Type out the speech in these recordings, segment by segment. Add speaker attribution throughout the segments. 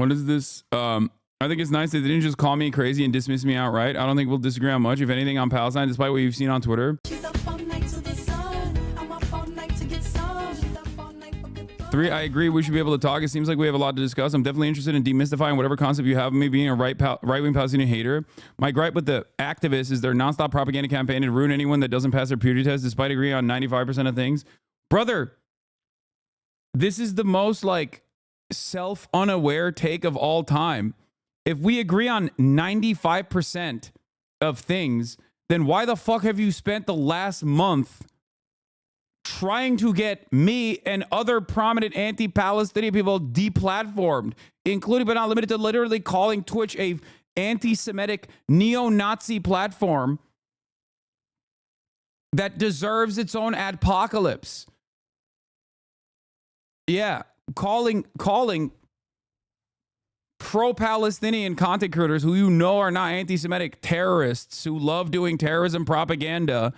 Speaker 1: What is this? I think it's nice that they didn't just call me crazy and dismiss me outright. I don't think we'll disagree on much, if anything, on Palestine, despite what you've seen on Twitter. 3, I agree. We should be able to talk. It seems like we have a lot to discuss. I'm definitely interested in demystifying whatever concept you have of me being a right-wing Palestinian hater. My gripe with the activists is their nonstop propaganda campaign to ruin anyone that doesn't pass their purity test, despite agreeing on 95% of things. Brother, this is the most like self-unaware take of all time. If we agree on 95% of things, then why the fuck have you spent the last month trying to get me and other prominent anti-Palestinian people deplatformed, including but not limited to literally calling Twitch a anti-Semitic neo-Nazi platform that deserves its own adpocalypse? Yeah, calling pro-Palestinian content creators who you know are not anti-Semitic terrorists who love doing terrorism propaganda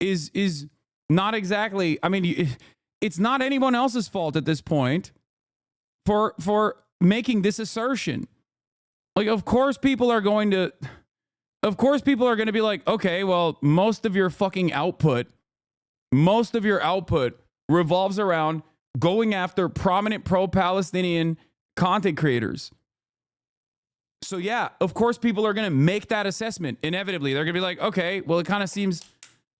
Speaker 1: is not exactly, I mean, it's not anyone else's fault at this point for making this assertion. Like, of course people are going to be like, okay, well, most of your output revolves around going after prominent pro-Palestinian content creators. So yeah, of course people are going to make that assessment. Inevitably, they're going to be like, okay, well, it kind of seems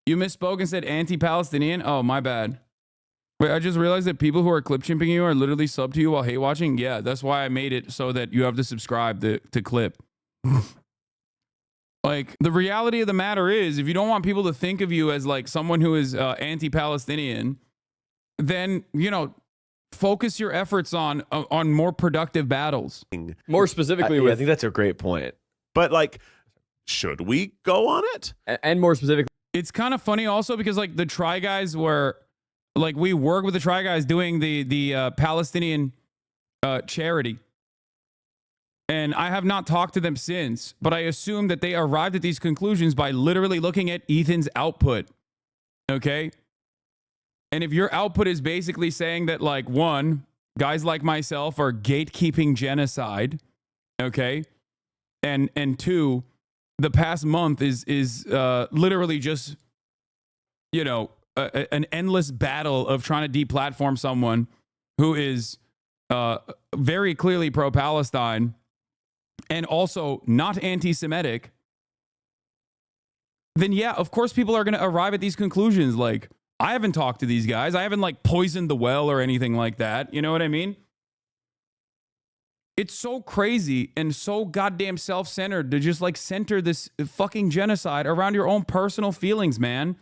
Speaker 1: you misspoke and said anti-Palestinian. Oh, my bad. Wait, I just realized that people who are clip chimping you are literally sub to you while hate watching. Yeah, that's why I made it so that you have to subscribe to clip. Like, the reality of the matter is, if you don't want people to think of you as like someone who is anti-Palestinian, then, you know, focus your efforts on more productive battles.
Speaker 2: More specifically,
Speaker 3: I think that's a great point. But like, should we go on it?
Speaker 2: And more specifically,
Speaker 1: it's kind of funny also because like the Try Guys were like, we work with the Try Guys doing the Palestinian charity. And I have not talked to them since, but I assume that they arrived at these conclusions by literally looking at Ethan's output. Okay? And if your output is basically saying that, like, one, guys like myself are gatekeeping genocide, okay? And two, the past month is literally just, you know, an endless battle of trying to deplatform someone who is very clearly pro-Palestine and also not anti-Semitic, then yeah, of course people are going to arrive at these conclusions. Like, I haven't talked to these guys. I haven't like poisoned the well or anything like that. You know what I mean? It's so crazy and so goddamn self-centered to just like center this fucking genocide around your own personal feelings, man.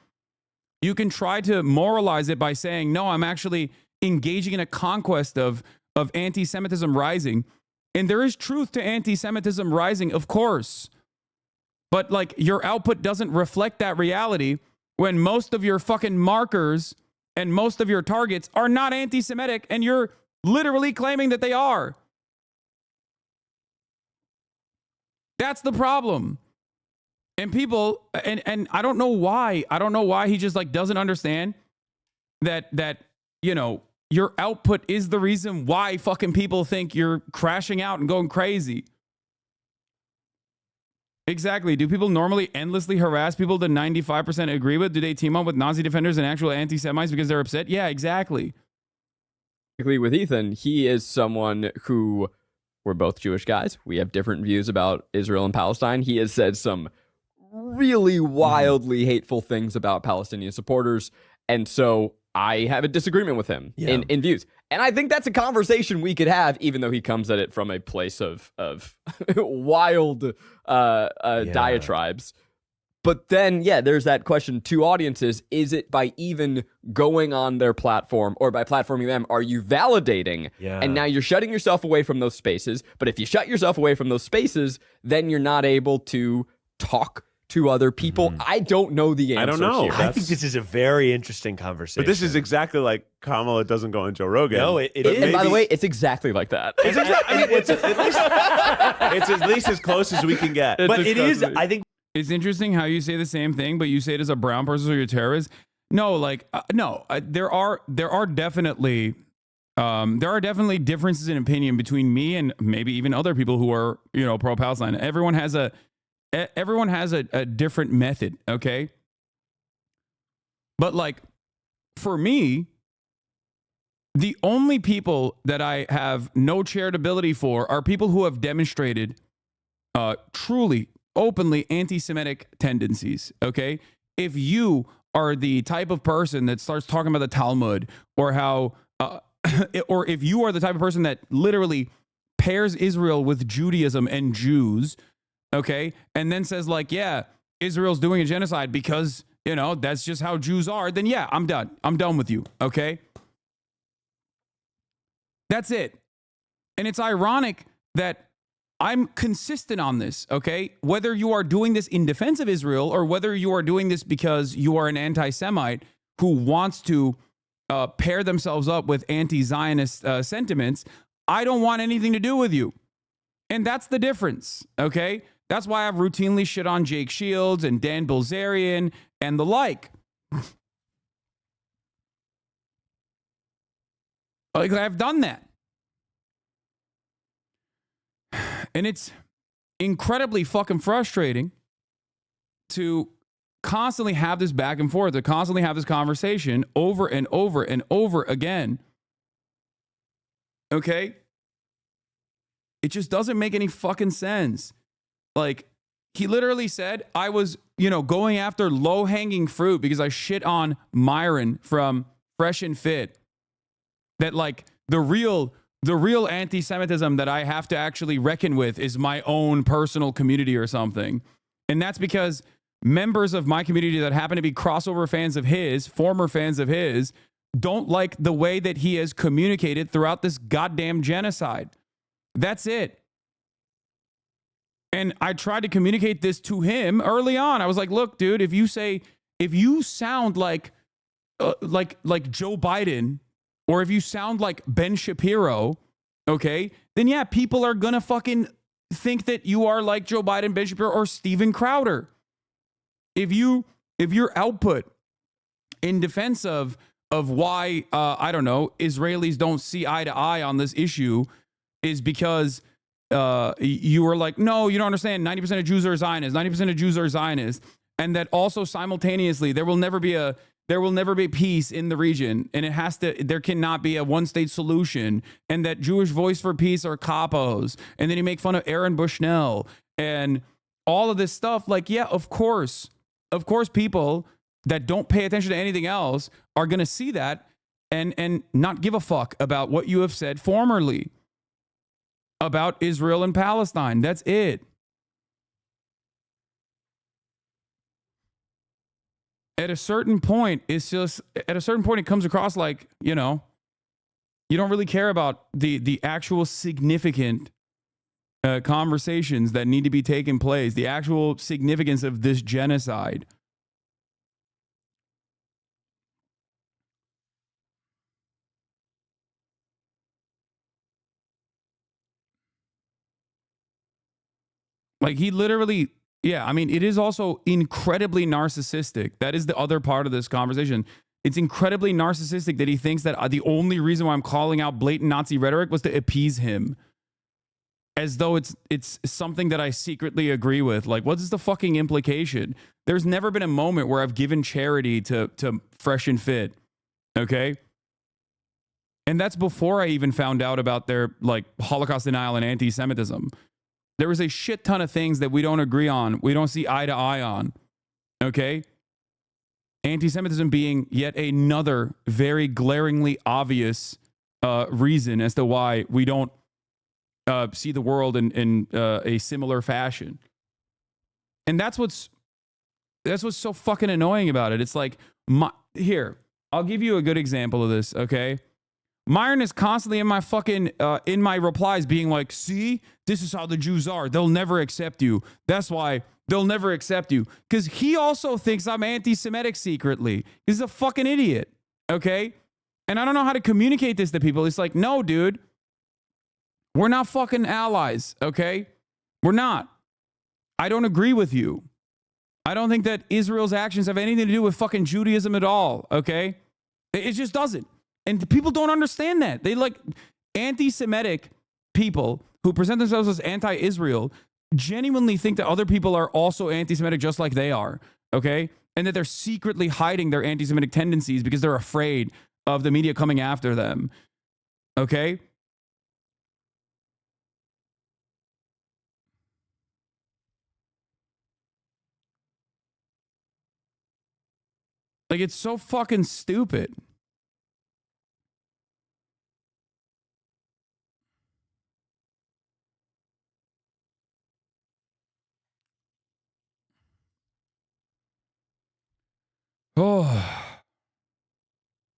Speaker 1: You can try to moralize it by saying, no, I'm actually engaging in a conquest of anti-Semitism rising. And there is truth to anti-Semitism rising, of course. But like, your output doesn't reflect that reality when most of your fucking markers and most of your targets are not anti-Semitic and you're literally claiming that they are. That's the problem. And people, and I don't know why. I don't know why he just like doesn't understand that, you know, your output is the reason why fucking people think you're crashing out and going crazy. Exactly. Do people normally endlessly harass people that 95% agree with? Do they team up with Nazi defenders and actual anti-Semites because they're upset? Yeah, exactly.
Speaker 2: with Ethan, he is someone who, we're both Jewish guys. We have different views about Israel and Palestine. He has said some really wildly hateful things about Palestinian supporters. And so I have a disagreement with him in views. And I think that's a conversation we could have, even though he comes at it from a place of wild diatribes. But then, yeah, there's that question to audiences. Is it by even going on their platform or by platforming them, are you validating?
Speaker 3: Yeah.
Speaker 2: And now you're shutting yourself away from those spaces. But if you shut yourself away from those spaces, then you're not able to talk to other people. I don't know the answer.
Speaker 3: I don't know.
Speaker 2: Here.
Speaker 4: I think this is a very interesting conversation.
Speaker 3: But this is exactly like Kamala doesn't go on Joe Rogan.
Speaker 4: No, it
Speaker 2: And
Speaker 4: is.
Speaker 2: by the way, it's exactly like that.
Speaker 3: It's at least as close as we can get.
Speaker 4: But it is, I think.
Speaker 1: It's interesting how you say the same thing, but you say it as a brown person, so you're a terrorist. No, like, no, there are definitely There are definitely differences in opinion between me and maybe even other people who are, pro-Palestine. Everyone has a different method, okay? But like, for me, the only people that I have no charitability for are people who have demonstrated truly, openly anti-Semitic tendencies, okay? If you are the type of person that starts talking about the Talmud or how, or if you are the type of person that literally pairs Israel with Judaism and Jews, okay, and then says like, yeah, Israel's doing a genocide because, that's just how Jews are, then yeah, I'm done. I'm done with you, okay? That's it. And it's ironic that I'm consistent on this, okay? Whether you are doing this in defense of Israel or whether you are doing this because you are an anti-Semite who wants to pair themselves up with anti-Zionist sentiments, I don't want anything to do with you. And that's the difference, okay? That's why I've routinely shit on Jake Shields and Dan Bilzerian and the like. Like, I've done that. And it's incredibly fucking frustrating to constantly have this back and forth, to constantly have this conversation over and over and over again. Okay? It just doesn't make any fucking sense. Like, he literally said I was, going after low-hanging fruit because I shit on Myron from Fresh and Fit. That, like, the real anti-Semitism that I have to actually reckon with is my own personal community or something. And that's because members of my community that happen to be crossover fans of his, former fans of his, don't like the way that he has communicated throughout this goddamn genocide. That's it. And I tried to communicate this to him early on. I was like, look, dude, if you sound like Joe Biden, or if you sound like Ben Shapiro, okay, then yeah, people are gonna fucking think that you are like Joe Biden, Ben Shapiro, or Steven Crowder. If your output in defense of why Israelis don't see eye to eye on this issue is because you were like, no, you don't understand. 90% of Jews are Zionists. 90% of Jews are Zionists, and that also simultaneously there will never be peace in the region, and there cannot be a one-state solution, and that Jewish Voice for Peace are capos, and then you make fun of Aaron Bushnell and all of this stuff. Like, yeah, of course, people that don't pay attention to anything else are going to see that and not give a fuck about what you have said formerly about Israel and Palestine. That's it. At a certain point, it comes across like, you don't really care about the actual significant conversations that need to be taking place, the actual significance of this genocide. Like, he literally, yeah, I mean, it is also incredibly narcissistic. That is the other part of this conversation. It's incredibly narcissistic that he thinks that the only reason why I'm calling out blatant Nazi rhetoric was to appease him. As though it's something that I secretly agree with. Like, what is the fucking implication? There's never been a moment where I've given charity to Fresh and Fit. Okay? And that's before I even found out about their, like, Holocaust denial and anti-Semitism. There was a shit ton of things that we don't agree on. We don't see eye to eye on. Okay? Anti-Semitism being yet another very glaringly obvious reason as to why we don't see the world in a similar fashion. And that's what's so fucking annoying about it. It's like, here, I'll give you a good example of this, okay? Myron is constantly in my fucking, in my replies being like, see, this is how the Jews are. They'll never accept you. That's why they'll never accept you. Because he also thinks I'm anti-Semitic secretly. He's a fucking idiot, okay? And I don't know how to communicate this to people. It's like, no, dude, we're not fucking allies, okay? We're not. I don't agree with you. I don't think that Israel's actions have anything to do with fucking Judaism at all, okay? It just doesn't. And people don't understand that. They like anti-Semitic people who present themselves as anti-Israel genuinely think that other people are also anti-Semitic just like they are, okay? And that they're secretly hiding their anti-Semitic tendencies because they're afraid of the media coming after them, okay? Like, it's so fucking stupid.